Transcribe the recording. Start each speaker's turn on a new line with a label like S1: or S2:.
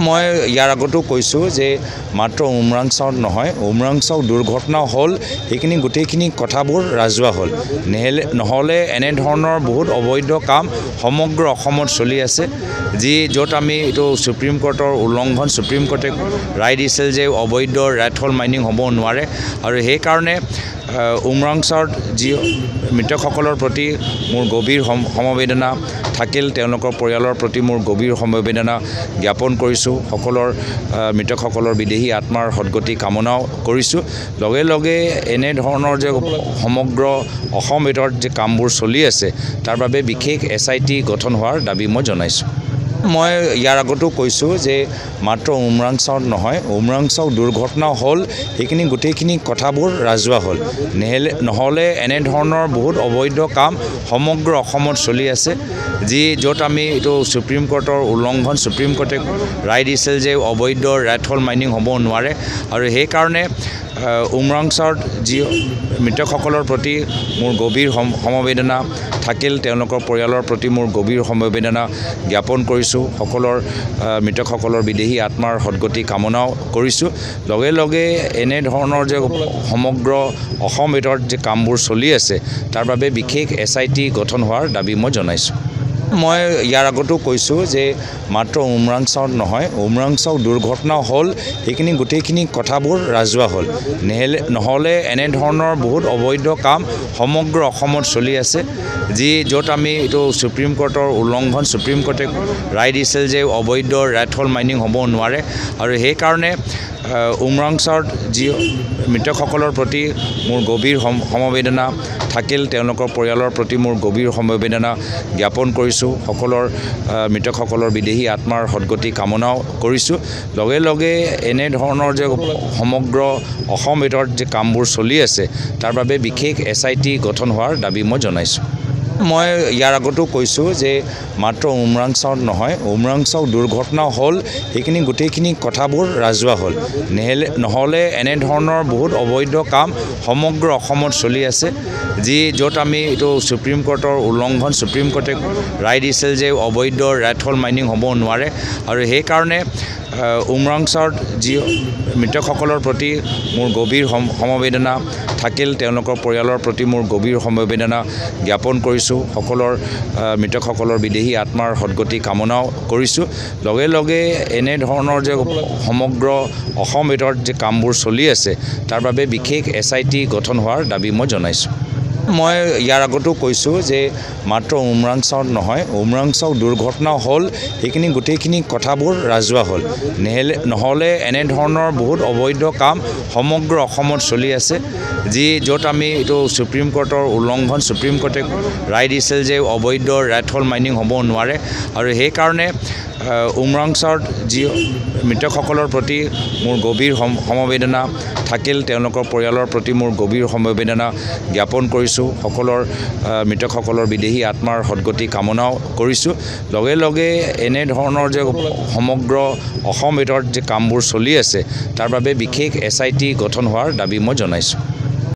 S1: মই ইয়াৰ আগতো কৈছোঁ যে মাত্ৰ উমৰাংচাওত নহয়, উমৰাংচাও দুৰ্ঘটনা হ'ল, সেইখিনি গোটেইখিনি কথাবোৰ ৰাজহুৱা হ'ল। নহ'লে এনেধৰণৰ বহুত অবৈধ কাম সমগ্ৰ অসমত চলি আছে, য'ত আমি এইটো সুপ্ৰিম কোৰ্টৰ উলংঘন, সুপ্ৰিম কোৰ্টে ৰায় দিছিল যে অবৈধ ৰেড হল মাইনিং হ'ব নোৱাৰে, আৰু সেইকাৰণে উমৰাংচাওত মৃতকসকলৰ প্ৰতি মোৰ গভীৰ সমবেদনা থাকিল, তেওঁলোকৰ পৰিয়ালৰ প্ৰতি মোৰ গভীৰ সমবেদনা জ্ঞাপন কৰিছোঁ, মৃতকসকলৰ বিদেহী আত্মাৰ সদ্গতি কামনাও কৰিছোঁ। লগে লগে এনেধৰণৰ যে সমগ্ৰ অসম ভিতৰত যে কামবোৰ চলি আছে, তাৰ বাবে বিশেষ SIT গঠন হোৱাৰ দাবী মই জনাইছোঁ। মই ইয়াৰ আগতো কৈছোঁ যে মাত্ৰ উমৰাংচাওত নহয়, উমৰাংচাও দুৰ্ঘটনা হ'ল, সেইখিনি গোটেইখিনি কথাবোৰ ৰাজহুৱা হ'ল। নহ'লে এনেধৰণৰ বহুত অবৈধ কাম সমগ্ৰ অসমত চলি আছে, য'ত আমি এইটো সুপ্ৰিম কোৰ্টৰ উলংঘন, সুপ্ৰিম কোৰ্টে ৰায় দিছিল যে অবৈধ ৰেড হল মাইনিং হ'ব নোৱাৰে, আৰু সেইকাৰণে উমৰাংচাওত মৃতকসকলৰ প্ৰতি মোৰ গভীৰ সমবেদনা থাকিল, তেওঁলোকৰ পৰিয়ালৰ প্ৰতি মোৰ গভীৰ সমবেদনা জ্ঞাপন কৰিছোঁ, মৃতকসকলৰ বিদেহী আত্মাৰ সদ্গতি কামনাও কৰিছোঁ। লগে লগে এনেধৰণৰ যে সমগ্ৰ অসম ভিতৰত যে কামবোৰ চলি আছে, তাৰ বাবে বিশেষ SIT গঠন হোৱাৰ দাবী মই জনাইছোঁ। মই ইয়াৰ আগতো কৈছোঁ যে মাত্ৰ উমৰাংচাওত নহয়, উমৰাংচাও দুৰ্ঘটনা হ'ল, সেইখিনি গোটেইখিনি কথাবোৰ ৰাজহুৱা হ'ল। নহ'লে এনেধৰণৰ বহুত অবৈধ কাম সমগ্ৰ অসমত চলি আছে, য'ত আমি এইটো সুপ্ৰিম কোৰ্টৰ উলংঘন, সুপ্ৰিম কোৰ্টে ৰায় দিছিল যে অবৈধ ৰেড হল মাইনিং হ'ব নোৱাৰে, আৰু সেইকাৰণে উমৰাংচাওত মৃতকসকলৰ প্ৰতি মোৰ গভীৰ সমবেদনা থাকিল, তেওঁলোকৰ পৰিয়ালৰ প্ৰতি মোৰ গভীৰ সমবেদনা জ্ঞাপন কৰিছোঁ, মৃতকসকলৰ বিদেহী আত্মাৰ সদ্গতি কামনাও কৰিছোঁ। লগে লগে এনেধৰণৰ যে সমগ্ৰ অসম ভিতৰত যে কামবোৰ চলি আছে, তাৰ বাবে বিশেষ SIT গঠন হোৱাৰ দাবী মই জনাইছোঁ। মই ইয়াৰ আগতো কৈছোঁ যে মাত্ৰ উমৰাংচাওত নহয়, উমৰাংচাও দুৰ্ঘটনা হ'ল, সেইখিনি গোটেইখিনি কথাবোৰ ৰাজহুৱা হ'ল। নহ'লে এনেধৰণৰ বহুত অবৈধ কাম সমগ্ৰ অসমত চলি আছে, য'ত আমি এইটো সুপ্ৰিম কোৰ্টৰ উলংঘন, সুপ্ৰিম কোৰ্টে ৰায় দিছিল যে অবৈধ ৰেড হল মাইনিং হ'ব নোৱাৰে, আৰু সেইকাৰণে উমৰাংচাওত মৃতকসকলৰ প্ৰতি মোৰ গভীৰ সমবেদনা থাকিল, তেওঁলোকৰ পৰিয়ালৰ প্ৰতি মোৰ গভীৰ সমবেদনা জ্ঞাপন কৰিছোঁ, মৃতকসকলৰ বিদেহী আত্মাৰ সদ্গতি কামনাও কৰিছোঁ। লগে লগে এনেধৰণৰ যে সমগ্ৰ অসম ভিতৰত যে কামবোৰ চলি আছে, তাৰ বাবে বিশেষ SIT গঠন হোৱাৰ দাবী মই জনাইছোঁ। মই ইয়াৰ আগতো কৈছোঁ যে মাত্ৰ উমৰাংচাওত নহয়, উমৰাংচাও দুৰ্ঘটনা হ'ল, সেইখিনি গোটেইখিনি কথাবোৰ ৰাজহুৱা হ'ল। নহ'লে এনেধৰণৰ বহুত অবৈধ কাম সমগ্ৰ অসমত চলি আছে, য'ত আমি এইটো সুপ্ৰিম কোৰ্টৰ উলংঘন, সুপ্ৰিম কোৰ্টে ৰায় দিছিল যে অবৈধ ৰেড হল মাইনিং হ'ব নোৱাৰে, আৰু সেইকাৰণে উমৰাংচাওত মৃতকসকলৰ প্ৰতি মোৰ গভীৰ সমবেদনা থাকিল, তেওঁলোকৰ পৰিয়ালৰ প্ৰতি মোৰ গভীৰ সমবেদনা জ্ঞাপন কৰিছোঁ, মৃতকসকলৰ বিদেহী আত্মাৰ সদ্গতি কামনাও কৰিছোঁ। লগে লগে এনেধৰণৰ যে সমগ্ৰ অসম ভিতৰত যে কামবোৰ চলি আছে, তাৰ বাবে বিশেষ SIT গঠন হোৱাৰ দাবী মই জনাইছোঁ।